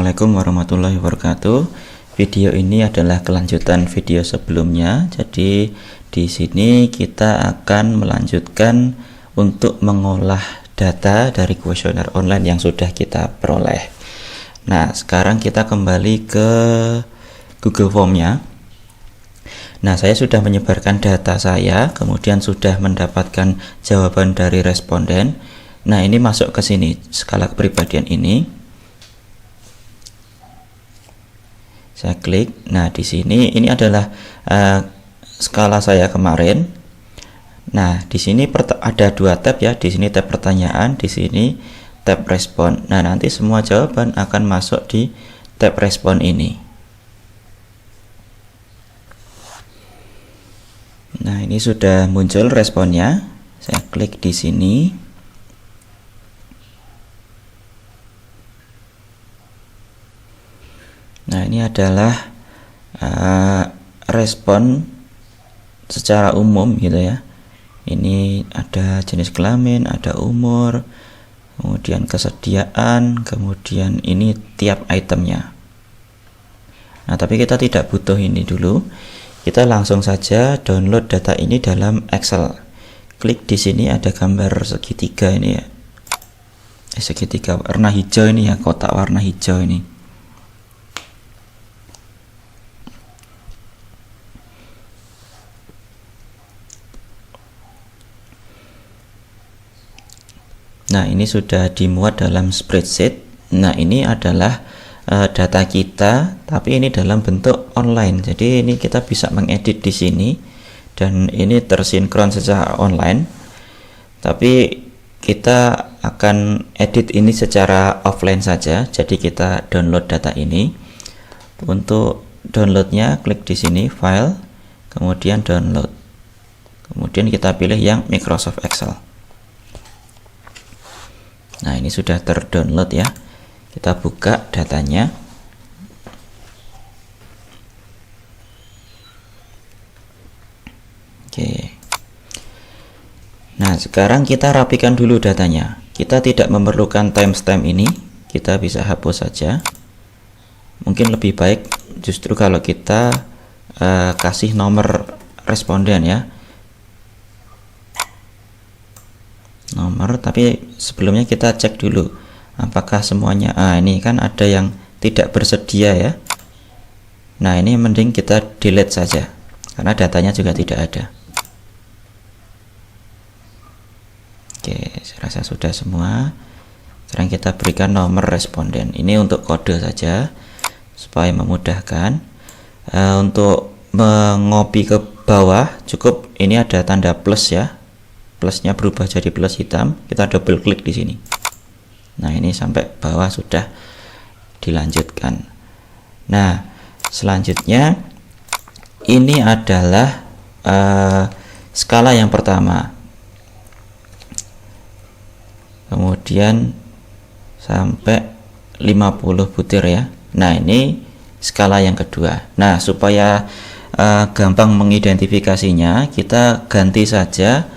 Assalamualaikum warahmatullahi wabarakatuh. Video ini adalah kelanjutan video sebelumnya. Jadi di sini kita akan melanjutkan untuk mengolah data dari kuesioner online yang sudah kita peroleh. Nah, sekarang kita kembali ke Google Form-nya. Nah, saya sudah menyebarkan data saya, kemudian sudah mendapatkan jawaban dari responden. Nah, ini masuk ke sini, skala kepribadian ini. Saya klik. Nah, di sini ini adalah skala saya kemarin. Nah, di sini ada dua tab ya. Di sini tab pertanyaan, di sini tab respon. Nah, nanti semua jawaban akan masuk di tab respon ini. Nah, ini sudah muncul responnya. Saya klik di sini. Nah, ini adalah respon secara umum gitu ya. Ini ada jenis kelamin, ada umur, kemudian kesediaan, kemudian ini tiap itemnya. Nah, tapi kita tidak butuh ini dulu. Kita langsung saja download data ini dalam Excel. Klik di sini ada gambar segitiga ini ya. Segitiga warna hijau ini ya, kotak warna hijau ini. Nah, ini sudah dimuat dalam spreadsheet. Nah, ini adalah data kita, tapi ini dalam bentuk online. Jadi ini kita bisa mengedit di sini dan ini tersinkron secara online. Tapi kita akan edit ini secara offline saja. Jadi kita download data ini. Untuk downloadnya klik di sini file, kemudian download. Kemudian kita pilih yang Microsoft Excel. Nah, ini sudah terdownload ya. Kita buka datanya. Oke. Nah, sekarang kita rapikan dulu datanya. Kita tidak memerlukan timestamp ini. Kita bisa hapus saja. Mungkin lebih baik justru kalau kita kasih nomor responden ya. Nomor, tapi sebelumnya kita cek dulu apakah semuanya. Ini kan ada yang tidak bersedia ya. Nah, ini mending kita delete saja karena datanya juga tidak ada. Oke, saya rasa sudah semua. Sekarang kita berikan nomor responden. Ini untuk kode saja supaya memudahkan. Untuk mengopi ke bawah cukup ini ada tanda plus ya. Plusnya berubah jadi plus hitam. Kita double klik di sini. Nah, ini sampai bawah sudah dilanjutkan. Nah, selanjutnya ini adalah skala yang pertama. Kemudian sampai 50 butir ya. Nah, ini skala yang kedua. Nah, supaya gampang mengidentifikasinya, kita ganti saja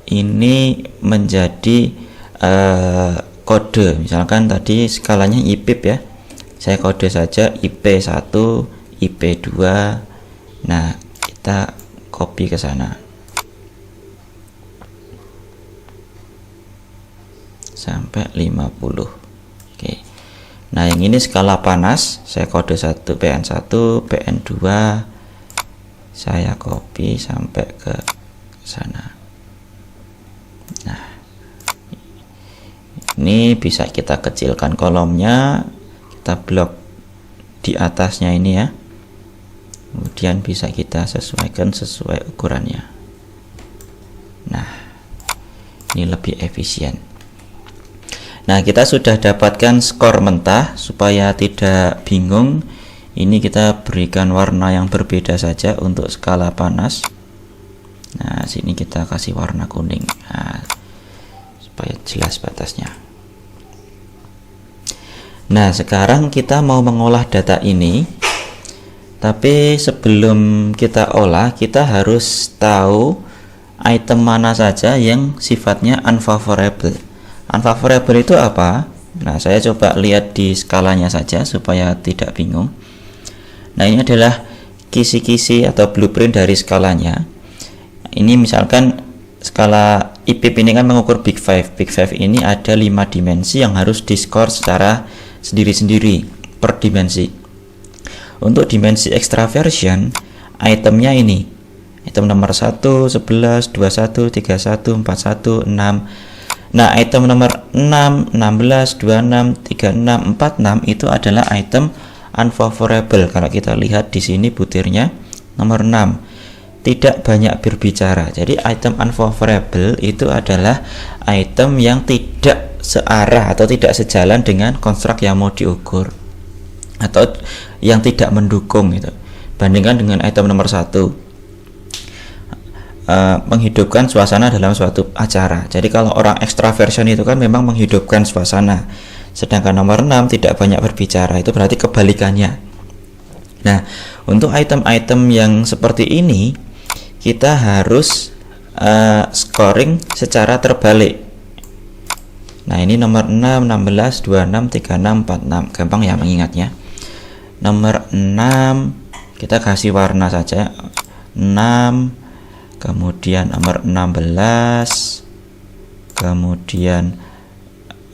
ini menjadi kode. Misalkan tadi skalanya IPIP ya, saya kode saja IP1, IP2. Nah, kita copy ke sana sampai 50. Oke. Nah, yang ini skala panas, saya kode 1 PN1, PN2. Saya copy sampai ke sana. Nah, ini bisa kita kecilkan kolomnya, kita blok di atasnya ini ya. Kemudian bisa kita sesuaikan sesuai ukurannya. Nah, ini lebih efisien. Nah, kita sudah dapatkan skor mentah. Supaya tidak bingung, ini kita berikan warna yang berbeda saja untuk skala panas. Nah, sini kita kasih warna kuning. Nah, supaya jelas batasnya. Nah, sekarang kita mau mengolah data ini. Tapi sebelum kita olah, kita harus tahu item mana saja yang sifatnya unfavorable. Unfavorable itu apa? Nah, saya coba lihat di skalanya saja supaya tidak bingung. Nah, ini adalah kisi-kisi atau blueprint dari skalanya. Ini misalkan skala IPIP ini kan mengukur Big Five. Big Five ini ada 5 dimensi yang harus diskor secara sendiri-sendiri per dimensi. Untuk dimensi extraversion, itemnya ini. Item nomor 1, 11, 21, 31, 41, 6. Nah, item nomor 6, 16, 26, 36, 46 itu adalah item unfavorable. Kalau kita lihat di sini butirnya nomor 6. Tidak banyak berbicara. Jadi item unfavorable itu adalah item yang tidak searah atau tidak sejalan dengan konstruk yang mau diukur, atau yang tidak mendukung gitu. Bandingkan dengan item nomor 1. Menghidupkan suasana dalam suatu acara. Jadi kalau orang extraversion itu kan memang menghidupkan suasana, sedangkan nomor 6 tidak banyak berbicara, itu berarti kebalikannya. Nah, untuk item-item yang seperti ini kita harus scoring secara terbalik. Nah, ini nomor 6, 16, 26, 36, 46. Gampang ya mengingatnya. Nomor 6 kita kasih warna saja. 6, kemudian nomor 16, kemudian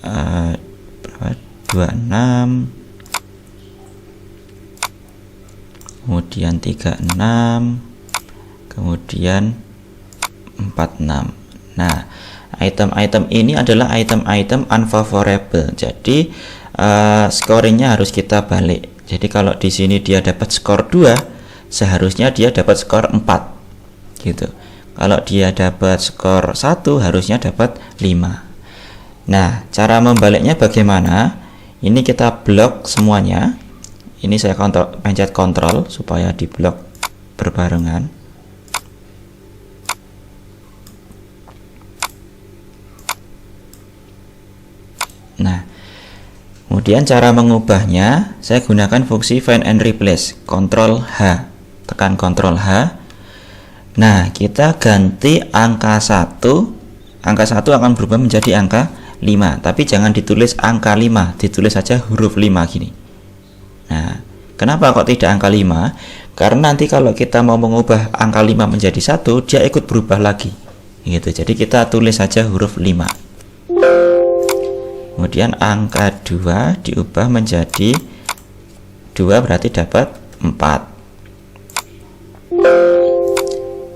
26, kemudian 36, kemudian 46. Nah, item-item ini adalah item-item unfavorable. Jadi scoringnya harus kita balik. Jadi kalau di sini dia dapat skor 2, seharusnya dia dapat skor 4. Gitu. Kalau dia dapat skor 1, harusnya dapat 5. Nah, cara membaliknya bagaimana? Ini kita blok semuanya. Ini saya pencet kontrol supaya di blok berbarengan. Nah, kemudian cara mengubahnya saya gunakan fungsi find and replace. Ctrl H, tekan Ctrl H. Nah, kita ganti angka 1. Angka 1 akan berubah menjadi angka 5, tapi jangan ditulis angka 5, ditulis saja huruf 5 gini. Nah, kenapa kok tidak angka 5? Karena nanti kalau kita mau mengubah angka 5 menjadi 1, dia ikut berubah lagi. Gitu. Jadi kita tulis saja huruf 5. Kemudian angka 2 diubah menjadi 2, berarti dapat 4.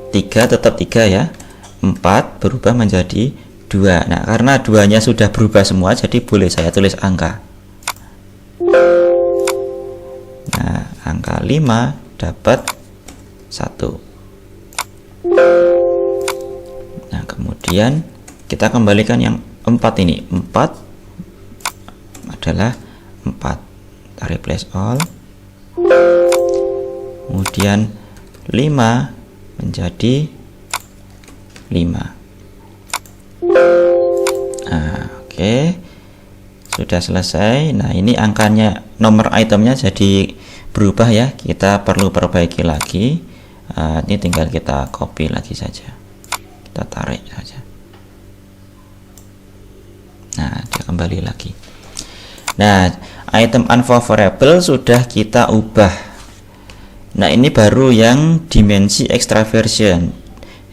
3 tetap 3 ya. 4 berubah menjadi 2. Nah, karena 2-nya sudah berubah semua, jadi boleh saya tulis angka. Nah, angka 5 dapat 1. Nah, kemudian kita kembalikan yang 4 ini. 4 adalah 4. Kita replace all. Kemudian 5 menjadi 5. Nah, oke. Sudah selesai. Nah, ini angkanya, nomor itemnya jadi berubah ya. Kita perlu perbaiki lagi. Ini tinggal kita copy lagi saja. Kita tarik saja. Nah, dia kembali lagi. Nah, item unfavorable sudah kita ubah. Nah, ini baru yang dimensi extraversion.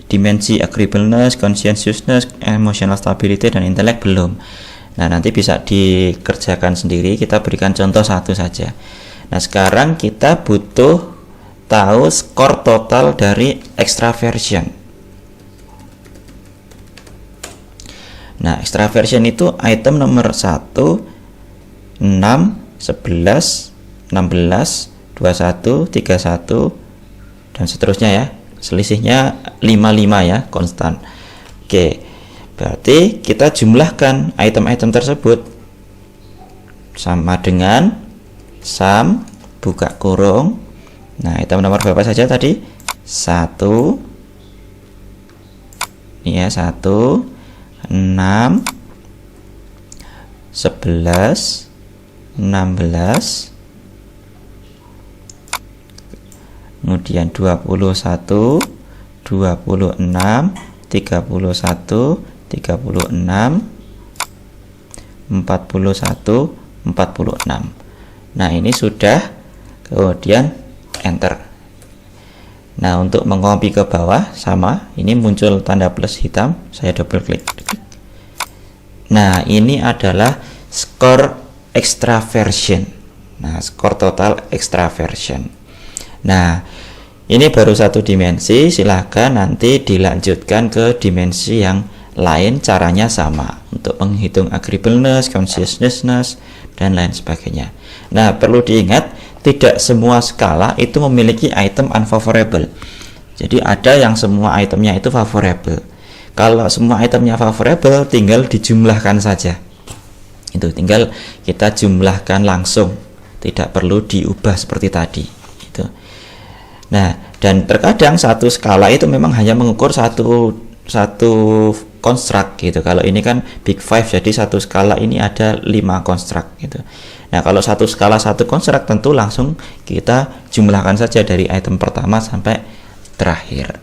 Dimensi agreeableness, conscientiousness, emotional stability, dan intellect belum. Nah, nanti bisa dikerjakan sendiri. Kita berikan contoh satu saja. Nah, sekarang kita butuh tahu skor total dari extraversion. Nah, extraversion itu item nomor 1, 6, 11, 16, 21, 31, dan seterusnya ya. Selisihnya 55 ya, konstan. Oke, berarti kita jumlahkan item-item tersebut sama dengan sum buka kurung. Nah, item nomor berapa saja tadi? 1. Ini ya, 1, 6, 11, 16, kemudian 21, 26, 31, 36, 41, 46. Nah, ini sudah, kemudian enter. Nah, untuk mengcopy ke bawah sama, ini muncul tanda plus hitam, saya double klik. Nah, ini adalah skor extraversion. Nah, skor total extraversion. Nah, ini baru satu dimensi, silahkan nanti dilanjutkan ke dimensi yang lain, caranya sama untuk menghitung agreeableness, consciousness, dan lain sebagainya. Nah, perlu diingat, tidak semua skala itu memiliki item unfavorable. Jadi ada yang semua itemnya itu favorable. Kalau semua itemnya favorable, tinggal dijumlahkan saja. Itu tinggal kita jumlahkan langsung, tidak perlu diubah seperti tadi. Itu. Nah, dan terkadang satu skala itu memang hanya mengukur satu construct gitu. Kalau ini kan big five, jadi satu skala ini ada 5 construct gitu. Nah, kalau satu skala satu construct, tentu langsung kita jumlahkan saja dari item pertama sampai terakhir.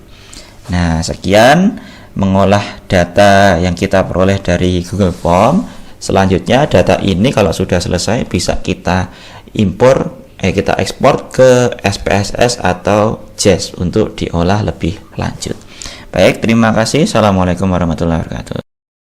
Nah, sekian mengolah data yang kita peroleh dari Google Form. Selanjutnya data ini kalau sudah selesai bisa kita kita ekspor ke SPSS atau JAS untuk diolah lebih lanjut. Baik, terima kasih. Assalamualaikum warahmatullahi wabarakatuh.